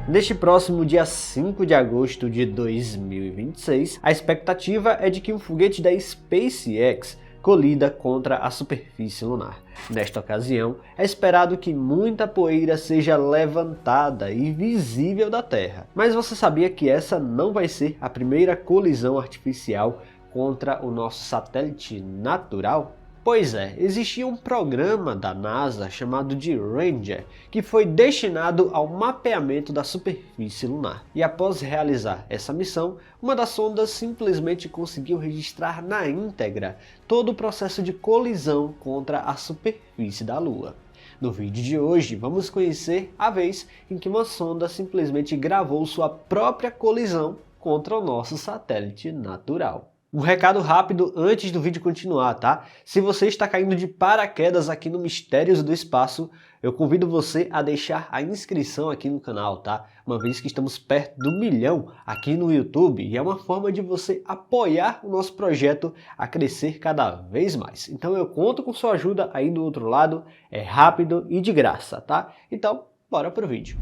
Neste próximo dia 5 de agosto de 2026, a expectativa é de que um foguete da SpaceX colida contra a superfície lunar. Nesta ocasião, é esperado que muita poeira seja levantada e visível da Terra. Mas você sabia que essa não vai ser a primeira colisão artificial contra o nosso satélite natural? Pois é, existia um programa da NASA chamado de Ranger, que foi destinado ao mapeamento da superfície lunar. E após realizar essa missão, uma das sondas simplesmente conseguiu registrar na íntegra todo o processo de colisão contra a superfície da Lua. No vídeo de hoje, vamos conhecer a vez em que uma sonda simplesmente gravou sua própria colisão contra o nosso satélite natural. Um recado rápido antes do vídeo continuar, tá? Se você está caindo de paraquedas aqui no Mistérios do Espaço, eu convido você a deixar a inscrição aqui no canal, tá? Uma vez que estamos perto do 1 milhão aqui no YouTube e é uma forma de você apoiar o nosso projeto a crescer cada vez mais. Então eu conto com sua ajuda aí do outro lado, é rápido e de graça, tá? Então, bora pro vídeo.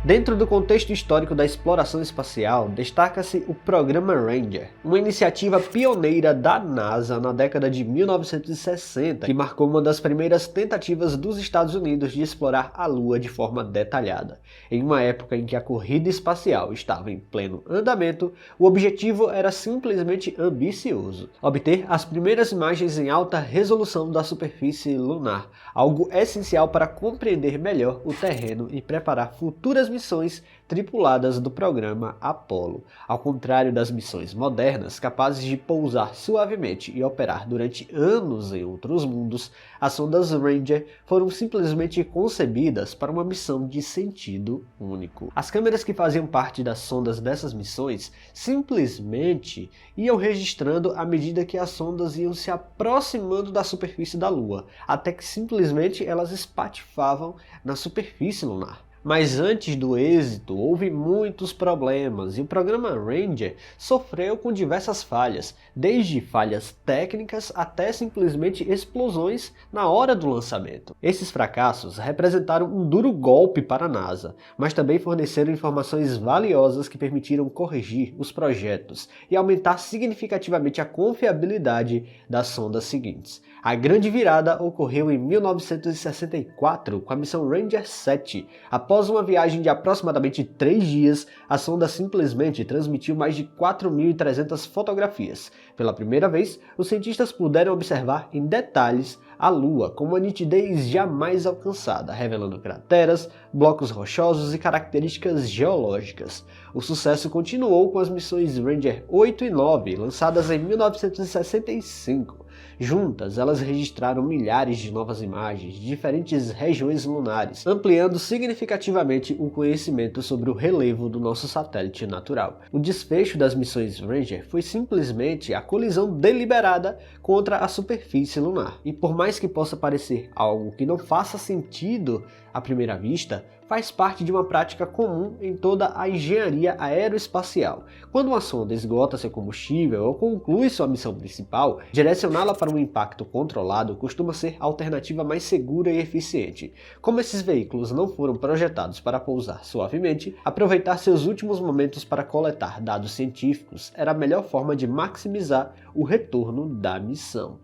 Dentro do contexto histórico da exploração espacial, destaca-se o Programa Ranger, uma iniciativa pioneira da NASA na década de 1960, que marcou uma das primeiras tentativas dos Estados Unidos de explorar a Lua de forma detalhada. Em uma época em que a corrida espacial estava em pleno andamento, o objetivo era simplesmente ambicioso: obter as primeiras imagens em alta resolução da superfície lunar, algo essencial para compreender melhor o terreno e preparar futuras missões tripuladas do programa Apollo. Ao contrário das missões modernas, capazes de pousar suavemente e operar durante anos em outros mundos, as sondas Ranger foram simplesmente concebidas para uma missão de sentido único. As câmeras que faziam parte das sondas dessas missões simplesmente iam registrando à medida que as sondas iam se aproximando da superfície da Lua, até que simplesmente elas espatifavam na superfície lunar. Mas antes do êxito, houve muitos problemas e o programa Ranger sofreu com diversas falhas, desde falhas técnicas até simplesmente explosões na hora do lançamento. Esses fracassos representaram um duro golpe para a NASA, mas também forneceram informações valiosas que permitiram corrigir os projetos e aumentar significativamente a confiabilidade das sondas seguintes. A grande virada ocorreu em 1964 com a missão Ranger 7. Após uma viagem de aproximadamente 3 dias, a sonda simplesmente transmitiu mais de 4.300 fotografias. Pela primeira vez, os cientistas puderam observar em detalhes a Lua com uma nitidez jamais alcançada, revelando crateras, blocos rochosos e características geológicas. O sucesso continuou com as missões Ranger 8 e 9, lançadas em 1965. Juntas, elas registraram milhares de novas imagens de diferentes regiões lunares, ampliando significativamente o conhecimento sobre o relevo do nosso satélite natural. O desfecho das missões Ranger foi simplesmente a colisão deliberada contra a superfície lunar. E por mais que possa parecer algo que não faça sentido à primeira vista, faz parte de uma prática comum em toda a engenharia aeroespacial. Quando uma sonda esgota seu combustível ou conclui sua missão principal, direcioná-la para um impacto controlado costuma ser a alternativa mais segura e eficiente. Como esses veículos não foram projetados para pousar suavemente, aproveitar seus últimos momentos para coletar dados científicos era a melhor forma de maximizar o retorno da missão.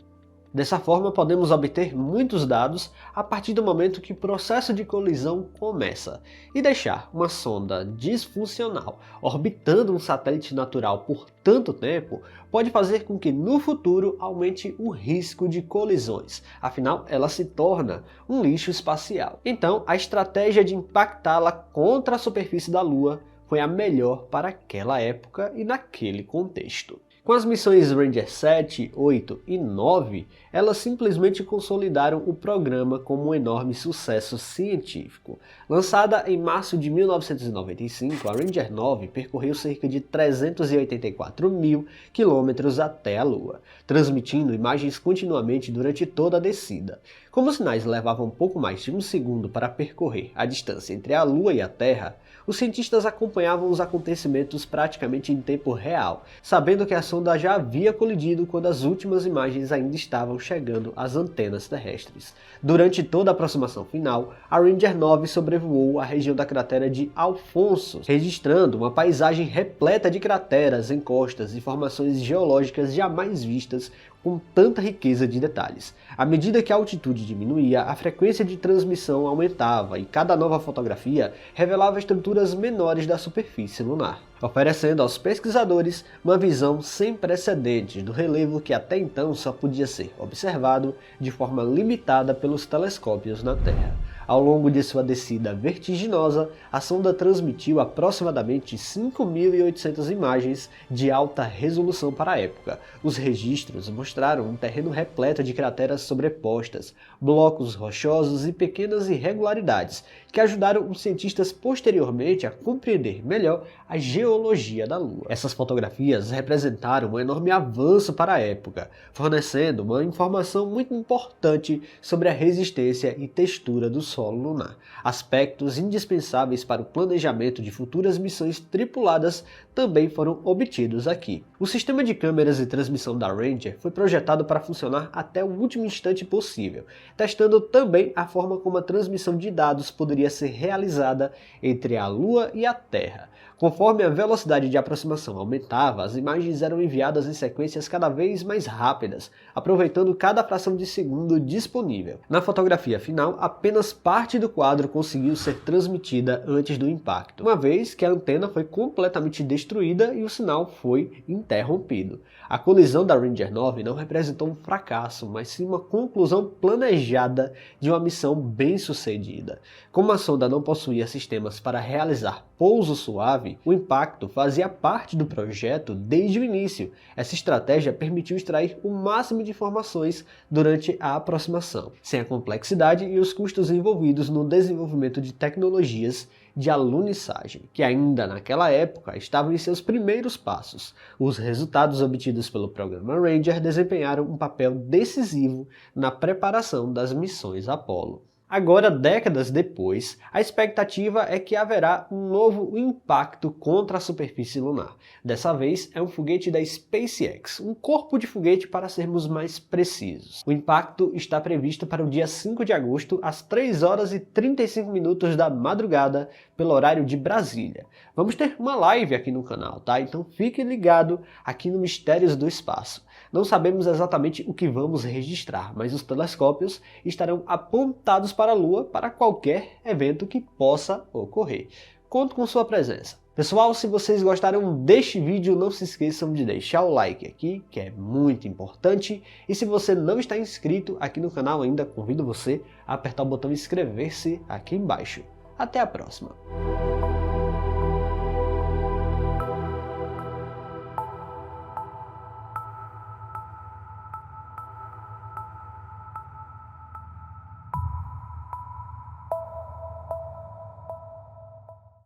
Dessa forma, podemos obter muitos dados a partir do momento que o processo de colisão começa, e deixar uma sonda disfuncional orbitando um satélite natural por tanto tempo pode fazer com que no futuro aumente o risco de colisões, afinal ela se torna um lixo espacial. Então, a estratégia de impactá-la contra a superfície da Lua foi a melhor para aquela época e naquele contexto. Com as missões Ranger 7, 8 e 9, elas simplesmente consolidaram o programa como um enorme sucesso científico. Lançada em março de 1995, a Ranger 9 percorreu cerca de 384 mil quilômetros até a Lua, transmitindo imagens continuamente durante toda a descida. Como os sinais levavam pouco mais de um segundo para percorrer a distância entre a Lua e a Terra, os cientistas acompanhavam os acontecimentos praticamente em tempo real, sabendo que a sonda sonda já havia colidido quando as últimas imagens ainda estavam chegando às antenas terrestres. Durante toda a aproximação final, a Ranger 9 sobrevoou a região da cratera de Alphonsus, registrando uma paisagem repleta de crateras, encostas e formações geológicas jamais vistas com tanta riqueza de detalhes. À medida que a altitude diminuía, a frequência de transmissão aumentava e cada nova fotografia revelava estruturas menores da superfície lunar, oferecendo aos pesquisadores uma visão sem precedentes do relevo que até então só podia ser observado de forma limitada pelos telescópios na Terra. Ao longo de sua descida vertiginosa, a sonda transmitiu aproximadamente 5.800 imagens de alta resolução para a época. Os registros mostraram um terreno repleto de crateras sobrepostas, blocos rochosos e pequenas irregularidades, que ajudaram os cientistas posteriormente a compreender melhor a geologia da Lua. Essas fotografias representaram um enorme avanço para a época, fornecendo uma informação muito importante sobre a resistência e textura do solo lunar, aspectos indispensáveis para o planejamento de futuras missões tripuladas também foram obtidos aqui. O sistema de câmeras e transmissão da Ranger foi projetado para funcionar até o último instante possível, testando também a forma como a transmissão de dados poderia ser realizada entre a Lua e a Terra. Conforme a velocidade de aproximação aumentava, as imagens eram enviadas em sequências cada vez mais rápidas, aproveitando cada fração de segundo disponível. Na fotografia final, apenas parte do quadro conseguiu ser transmitida antes do impacto, uma vez que a antena foi completamente destruída e o sinal foi interrompido. A colisão da Ranger 9 não representou um fracasso, mas sim uma conclusão planejada de uma missão bem-sucedida. Como a sonda não possuía sistemas para realizar pouso suave, o impacto fazia parte do projeto desde o início. Essa estratégia permitiu extrair o máximo de informações durante a aproximação, sem a complexidade e os custos envolvidos no desenvolvimento de tecnologias de alunissagem, que ainda naquela época estavam em seus primeiros passos. Os resultados obtidos pelo programa Ranger desempenharam um papel decisivo na preparação das missões Apollo. Agora, décadas depois, a expectativa é que haverá um novo impacto contra a superfície lunar. Dessa vez é um foguete da SpaceX, um corpo de foguete para sermos mais precisos. O impacto está previsto para o dia 5 de agosto, às 3 horas e 35 minutos da madrugada, pelo horário de Brasília. Vamos ter uma live aqui no canal, tá? Então fique ligado aqui no Mistérios do Espaço. Não sabemos exatamente o que vamos registrar, mas os telescópios estarão apontados para a Lua para qualquer evento que possa ocorrer. Conto com sua presença. Pessoal, se vocês gostaram deste vídeo, não se esqueçam de deixar o like aqui, que é muito importante. E se você não está inscrito aqui no canal ainda, convido você a apertar o botão inscrever-se aqui embaixo. Até a próxima!